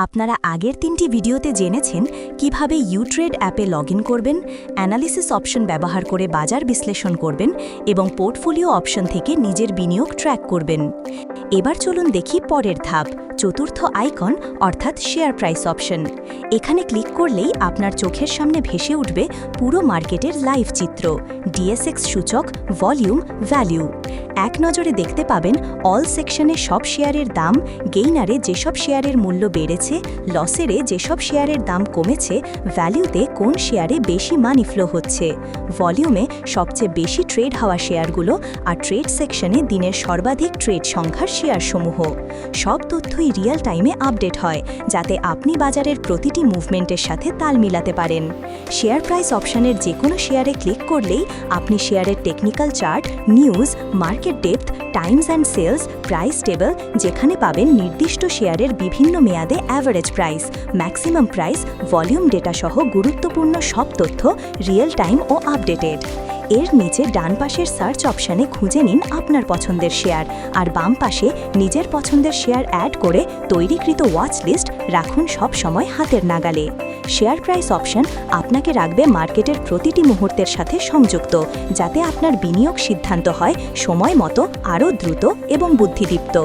আপনারা আগের 3টি ভিডিওতে জেনেছেন কিভাবে ইউট্রেড অ্যাপে লগইন করবেন, অ্যানালিসিস অপশন ব্যবহার করে বাজার বিশ্লেষণ করবেন এবং পোর্টফোলিও অপশন থেকে নিজের বিনিয়োগ ট্র্যাক করবেন। এবার চলুন দেখি পরের ধাপ, চতুর্থ আইকন অর্থাৎ শেয়ার প্রাইস অপশন। এখানে ক্লিক করলেই আপনার চোখের সামনে ভেসে উঠবে পুরো মার্কেটের লাইভ চিত্র, ডিএসএক্স সূচক, ভলিউম, ভ্যালু। এক নজরে দেখতে পাবেন অল সেকশনে সব শেয়ারের দাম, গেইনারে যেসব শেয়ারের মূল্য বেড়েছে, লসেরে যেসব শেয়ারের দাম কমেছে, ভ্যালুতে কোন শেয়ারে বেশি মানি ফ্লো হচ্ছে, ভলিউমে সবচেয়ে বেশি ট্রেড হওয়া শেয়ারগুলো, আর ট্রেড সেকশনে দিনের সর্বাধিক ট্রেড সংখ্যার শেয়ারসমূহ। সব তথ্যই রিয়েল টাইমে আপডেট হয়, যাতে আপনি বাজারের প্রতিটি মুভমেন্টের সাথে তাল মিলাতে পারেন। শেয়ার প্রাইস অপশনের যে কোনো শেয়ারে ক্লিক করলেই আপনি শেয়ারের technical chart, news, market depth, times and sales, price table, যেখানে পাবেন নির্দিষ্ট শেয়ারের বিভিন্ন মেয়াদে average price, maximum price, volume data সহ গুরুত্বপূর্ণ সব তথ্য রিয়েল টাইম ও আপডেটেড। এর নিচে ডান পাশের সার্চ অপশানে খুঁজে নিন আপনার পছন্দের শেয়ার, আর বাম পাশে নিজের পছন্দের শেয়ার অ্যাড করে তৈরিকৃত ওয়াচ লিস্ট রাখুন সব সময় হাতের নাগালে। শেয়ার প্রাইস অপশন আপনাকে রাখবে মার্কেটের প্রতিটি মুহূর্তের সাথে সংযুক্ত, যাতে আপনার বিনিয়োগ সিদ্ধান্ত হয় সময় মতো, আরও দ্রুত এবং বুদ্ধিদীপ্ত।